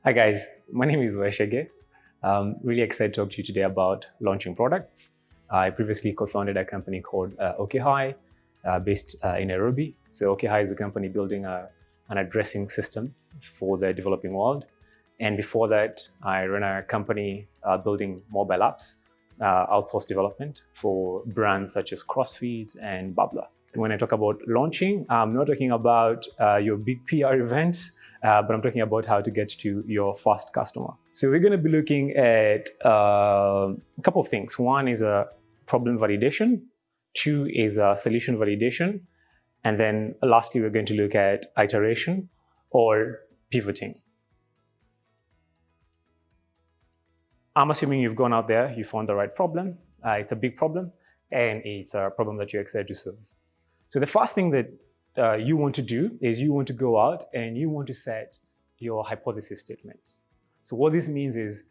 Hi guys, my name is Wes Chege. I'm really excited to talk to you today about launching products. I previously co-founded a company called Okhi, based in Nairobi. So Okhi is a company building an addressing system for the developing world. And before that, I ran a company building mobile apps, outsourced development for brands such as CrossFit and Babla. When I talk about launching, I'm not talking about your big PR event, but I'm talking about how to get to your first customer. So we're going to be looking at a couple of things. One is a problem validation. Two is a solution validation. And then lastly, we're going to look at iteration or pivoting. I'm assuming you've gone out there, you found the right problem. It's a big problem, and it's a problem that you're excited to solve. So the first thing that you want to do is you want to go out and you want to set your hypothesis statements. So what this means is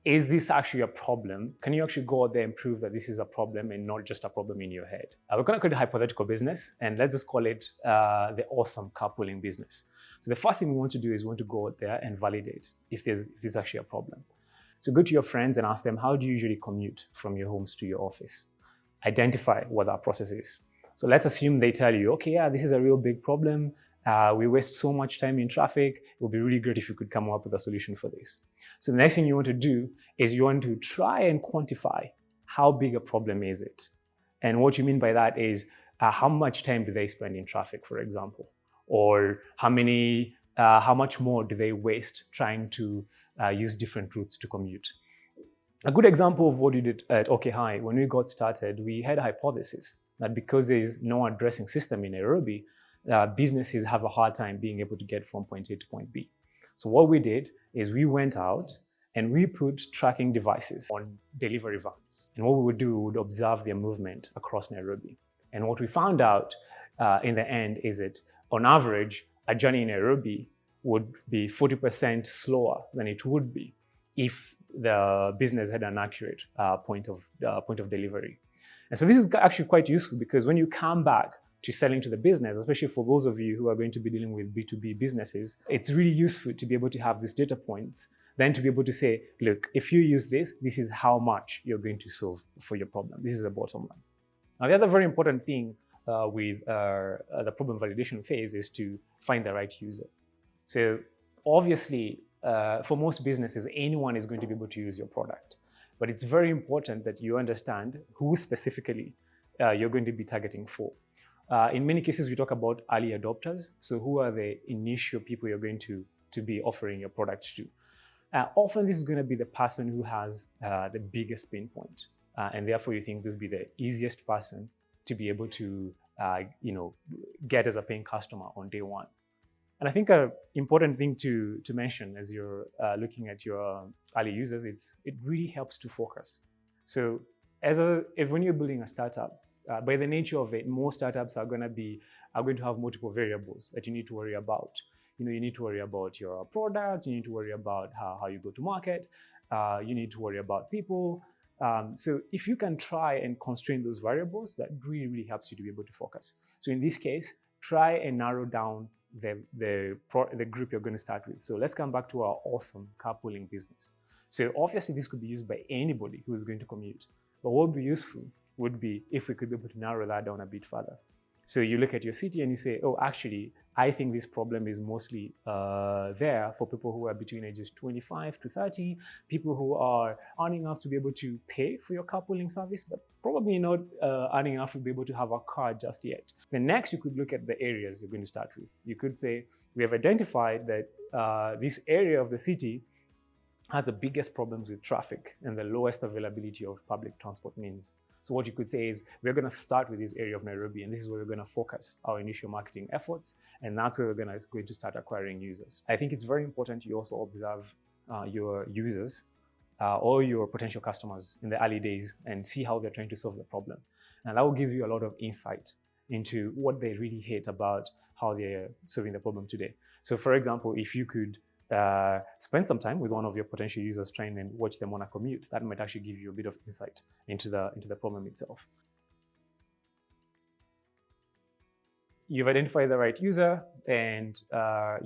this actually a problem? Can you actually go out there and prove that this is a problem and not just a problem in your head? We're going to call it a hypothetical business, and let's just call it the awesome carpooling business. So the first thing we want to do is we want to go out there and validate if there's actually a problem. So go to your friends and ask them, how do you usually commute from your homes to your office? Identify what that process is. So let's assume they tell you, okay, yeah, this is a real big problem. We waste so much time in traffic. It would be really great if you could come up with a solution for this. So the next thing you want to do is you want to try and quantify how big a problem is it. And what you mean by that is how much time do they spend in traffic, for example? Or how much more do they waste trying to use different routes to commute? A good example of what we did at Okhi, when we got started, we had a hypothesis that because there is no addressing system in Nairobi, businesses have a hard time being able to get from point A to point B. So what we did is we went out and we put tracking devices on delivery vans. And what we would do, we would observe their movement across Nairobi. And what we found out in the end is that on average, a journey in Nairobi would be 40% slower than it would be if the business had an accurate point of delivery. And so this is actually quite useful because when you come back to selling to the business, especially for those of you who are going to be dealing with B2B businesses, it's really useful to be able to have these data points, then to be able to say, look, if you use this, this is how much you're going to solve for your problem. This is the bottom line. Now, the other very important thing with the problem validation phase is to find the right user. So obviously, for most businesses, anyone is going to be able to use your product. But it's very important that you understand who specifically you're going to be targeting for. In many cases, we talk about early adopters. So who are the initial people you're going to be offering your product to? Often this is going to be the person who has the biggest pain point. And therefore you think this will be the easiest person to be able to get as a paying customer on day one. And I think an important thing to mention as you're looking at your early users, it really helps to focus. So when you're building a startup, by the nature of it, most startups are going to have multiple variables that you need to worry about. You need to worry about your product, you need to worry about how you go to market, you need to worry about people. So if you can try and constrain those variables, that really, really helps you to be able to focus. So in this case, try and narrow down the group you're going to start with. So let's come back to our awesome carpooling business. So obviously this could be used by anybody who is going to commute. But what would be useful would be if we could be able to narrow that down a bit further. So you look at your city and you say, oh, actually, I think this problem is mostly there for people who are between ages 25 to 30, people who are earning enough to be able to pay for your carpooling service, but probably not earning enough to be able to have a car just yet. Then next, you could look at the areas you're going to start with. You could say, we have identified that this area of the city has the biggest problems with traffic and the lowest availability of public transport means. So what you could say is, we're going to start with this area of Nairobi, and this is where we're going to focus our initial marketing efforts, and that's where we're going to start acquiring users. I think it's very important you also observe your users or your potential customers in the early days and see how they're trying to solve the problem. And that will give you a lot of insight into what they really hate about how they're solving the problem today. So for example, if you could spend some time with one of your potential users trying and watch them on a commute, that might actually give you a bit of insight into the problem itself. You've identified the right user and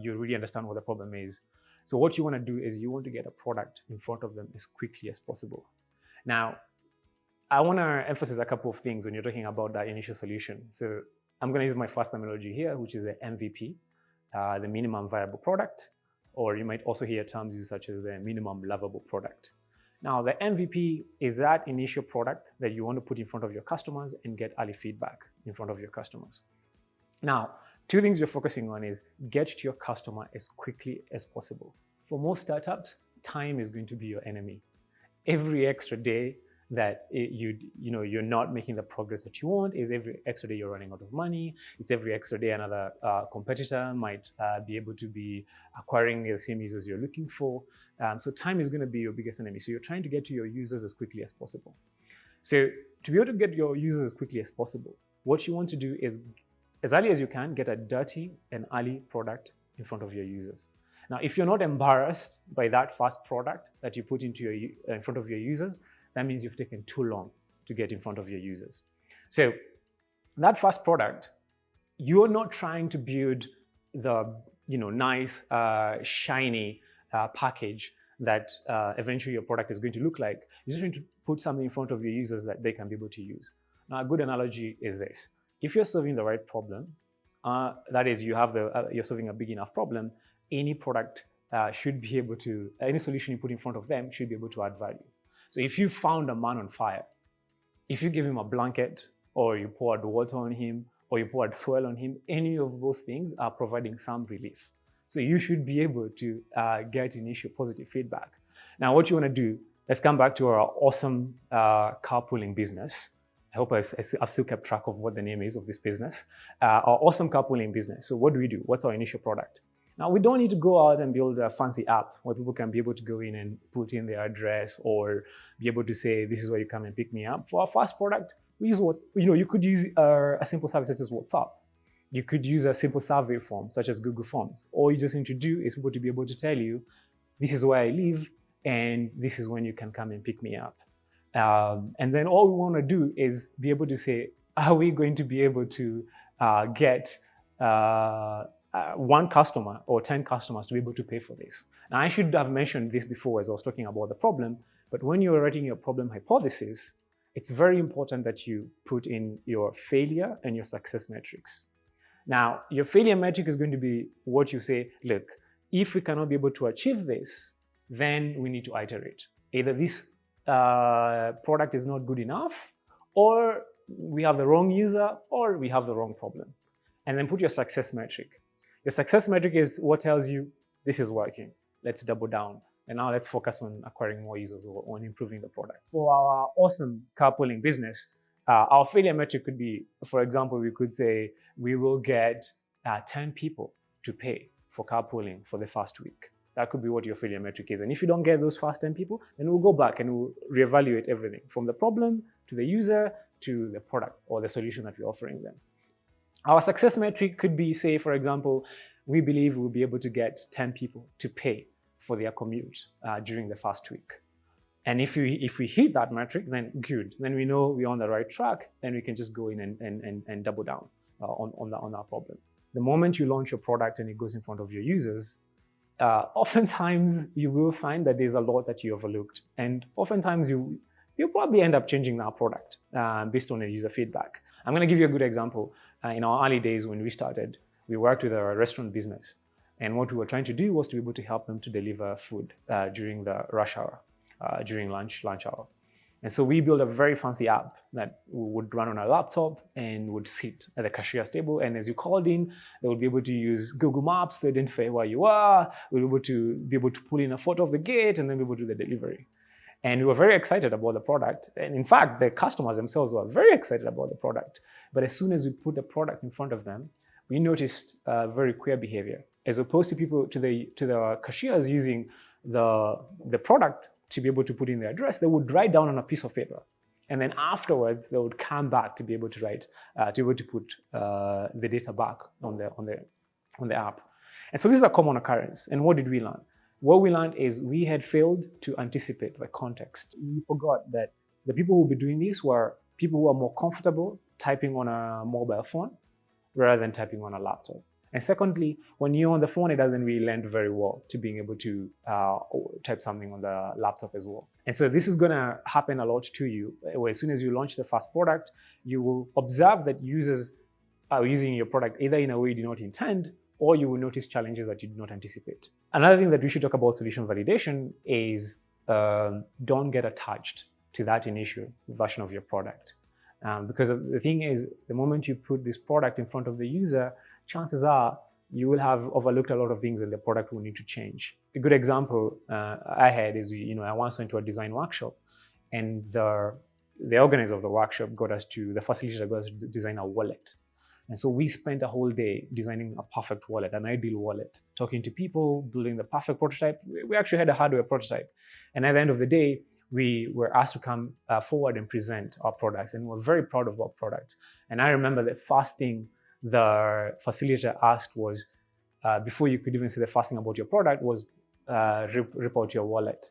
you really understand what the problem is. So what you want to do is you want to get a product in front of them as quickly as possible. Now, I want to emphasize a couple of things when you're talking about that initial solution. So I'm going to use my first terminology here, which is the MVP, the minimum viable product, or you might also hear terms used such as the minimum lovable product. Now, the MVP is that initial product that you want to put in front of your customers and get early feedback in front of your customers. Now, two things you're focusing on is get to your customer as quickly as possible. For most startups, time is going to be your enemy. Every extra day that you're not making the progress that you want is every extra day you're running out of money. It's every extra day another competitor might be able to be acquiring the same users you're looking for. So time is going to be your biggest enemy. So you're trying to get to your users as quickly as possible. So to be able to get your users as quickly as possible, what you want to do is, as early as you can, get a dirty and early product in front of your users. Now, if you're not embarrassed by that first product that you put in front of your users, that means you've taken too long to get in front of your users. So that first product, you're not trying to build the nice, shiny package that eventually your product is going to look like. You're just trying to put something in front of your users that they can be able to use. Now, a good analogy is this. If you're solving the right problem, that is, you're solving a big enough problem, any product should be able to, any solution you put in front of them should be able to add value. So if you found a man on fire, if you give him a blanket, or you poured water on him, or you poured soil on him, any of those things are providing some relief. So you should be able to get initial positive feedback. Now, what you want to do, let's come back to our awesome carpooling business. I hope I've still kept track of what the name is of this business. Our awesome carpooling business. So what do we do? What's our initial product? Now, we don't need to go out and build a fancy app where people can be able to go in and put in their address or be able to say, this is where you come and pick me up. For our first product, we use you could use a simple service such as WhatsApp. You could use a simple survey form such as Google Forms. All you just need to do is people to be able to tell you, this is where I live and this is when you can come and pick me up. And then all we want to do is be able to say, are we going to be able to get one customer or 10 customers to be able to pay for this? Now, I should have mentioned this before as I was talking about the problem, but when you're writing your problem hypothesis, it's very important that you put in your failure and your success metrics. Now, your failure metric is going to be what you say, look, if we cannot be able to achieve this, then we need to iterate. Either this product is not good enough, or we have the wrong user, or we have the wrong problem. And then put your success metric. Your success metric is what tells you this is working. Let's double down. And now let's focus on acquiring more users or on improving the product. For our awesome carpooling business, our failure metric could be, for example, we could say we will get 10 people to pay for carpooling for the first week. That could be what your failure metric is. And if you don't get those first 10 people, then we'll go back and we'll reevaluate everything from the problem to the user to the product or the solution that we're offering them. Our success metric could be, say, for example, we believe we'll be able to get 10 people to pay for their commute during the first week. And if we hit that metric, then good. Then we know we're on the right track. Then we can just go in and double down on our problem. The moment you launch your product and it goes in front of your users, oftentimes you will find that there's a lot that you overlooked. And oftentimes you'll probably end up changing that product based on the user feedback. I'm going to give you a good example. In our early days when we started, we worked with a restaurant business. And what we were trying to do was to be able to help them to deliver food during the rush hour, during lunch hour. And so we built a very fancy app that would run on a laptop and would sit at the cashier's table. And as you called in, they would be able to use Google Maps to identify where you are. We'll be able to pull in a photo of the gate and then be able to do the delivery. And we were very excited about the product. And in fact, the customers themselves were very excited about the product. But as soon as we put the product in front of them, we noticed very queer behavior. As opposed to people, to the cashiers using the product to be able to put in their address, they would write down on a piece of paper. And then afterwards, they would come back to be able to write, to be able to put the data back on the app. And so this is a common occurrence. And what did we learn? What we learned is we had failed to anticipate the context. We forgot that the people who would be doing this were people who are more comfortable typing on a mobile phone rather than typing on a laptop. And secondly, when you're on the phone, it doesn't really lend very well to being able to type something on the laptop as well. And so this is going to happen a lot to you, where as soon as you launch the first product, you will observe that users are using your product either in a way you do not intend, or you will notice challenges that you did not anticipate. Another thing that we should talk about solution validation is don't get attached to that initial version of your product. Because the thing is, the moment you put this product in front of the user, chances are you will have overlooked a lot of things and the product will need to change. A good example I had is, I once went to a design workshop, and the organizer of the workshop the facilitator got us to design a wallet. And so we spent a whole day designing a perfect wallet, an ideal wallet, talking to people, building the perfect prototype. We actually had a hardware prototype. And at the end of the day, we were asked to come forward and present our products, and we're very proud of our product. And I remember the first thing the facilitator asked was, before you could even say the first thing about your product, was rip out your wallet.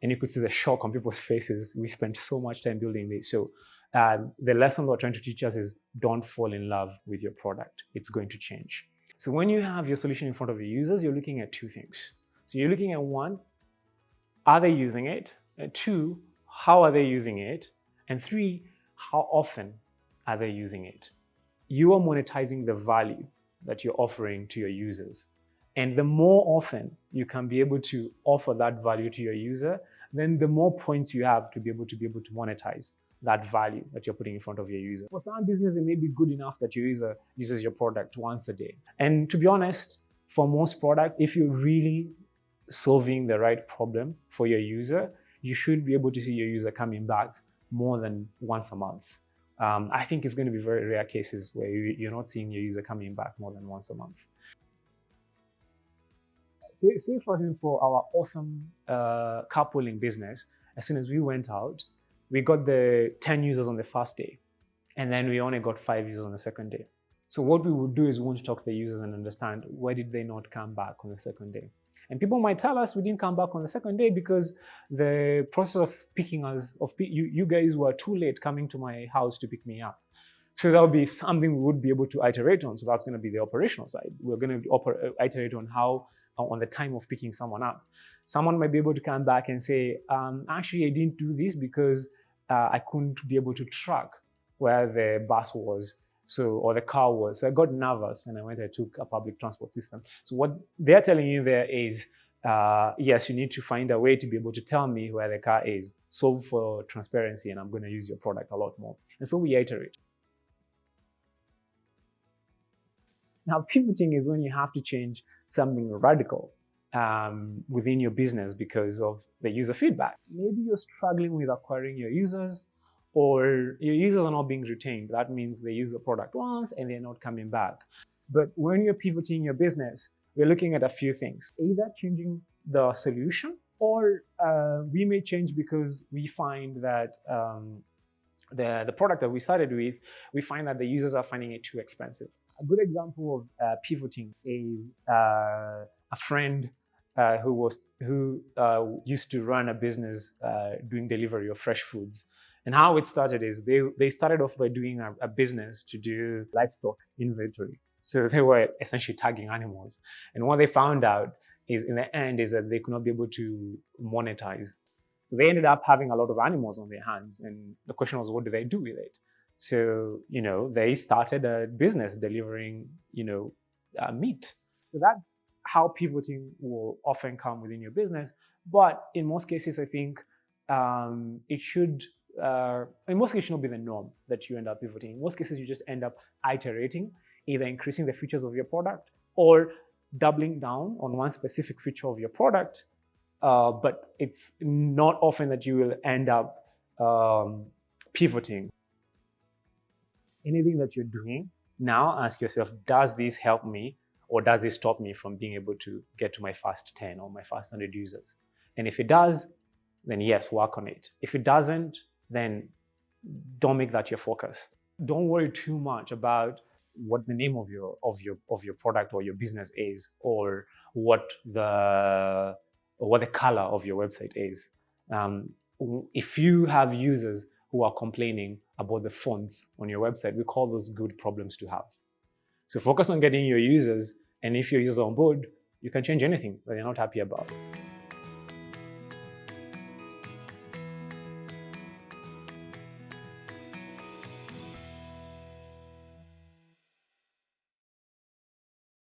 And you could see the shock on people's faces. We spent so much time building this. So the lesson we're trying to teach us is don't fall in love with your product. It's going to change. So when you have your solution in front of your users, you're looking at two things. So you're looking at one, are they using it? And two, how are they using it? And three, how often are they using it? You are monetizing the value that you're offering to your users. And the more often you can be able to offer that value to your user, then the more points you have to be able to monetize that value that you're putting in front of your user. For some business, it may be good enough that your user uses your product once a day. And to be honest, for most product, if you're really solving the right problem for your user, you should be able to see your user coming back more than once a month. I think it's going to be very rare cases where you're not seeing your user coming back more than once a month. Say for example, for our awesome carpooling business, as soon as we went out, we got the 10 users on the first day, and then we only got 5 users on the second day. So what we would do is we want to talk to the users and understand why did they not come back on the second day. And people might tell us we didn't come back on the second day because the process of picking us, you guys were too late coming to my house to pick me up. So that would be something we would be able to iterate on. So that's going to be the operational side. We're going to iterate on the time of picking someone up. Someone might be able to come back and say, actually, I didn't do this because I couldn't be able to track where the bus was, or the car was. So I got nervous and I took a public transport system. So what they're telling you there is, yes, you need to find a way to be able to tell me where the car is. Solve for transparency, and I'm going to use your product a lot more. And so we iterate. Now, pivoting is when you have to change something radical within your business because of the user feedback. Maybe you're struggling with acquiring your users, or your users are not being retained. That means they use the product once and they're not coming back. But when you're pivoting your business, we're looking at a few things. Either changing the solution, or we may change because we find that the product that we started with, we find that the users are finding it too expensive. A good example of pivoting is a friend who used to run a business doing delivery of fresh foods. And how it started is they started off by doing a business to do livestock inventory. So they were essentially tagging animals. And what they found out is in the end is that they could not be able to monetize. So they ended up having a lot of animals on their hands. And the question was, what do they do with it? So, they started a business delivering, meat. So that's how pivoting will often come within your business. But in most cases, I think it should not be the norm that you end up pivoting. In most cases, you just end up iterating, either increasing the features of your product or doubling down on one specific feature of your product. But it's not often that you will end up pivoting. Anything that you're doing now, ask yourself, does this help me, or does it stop me from being able to get to my first 10 or my first 100 users? And if it does, then yes, work on it. If it doesn't, then don't make that your focus. Don't worry too much about what the name of your product or your business is, or what the color of your website is. If you have users who are complaining about the fonts on your website, we call those good problems to have. So focus on getting your users, and if your users are on board, you can change anything that you're not happy about.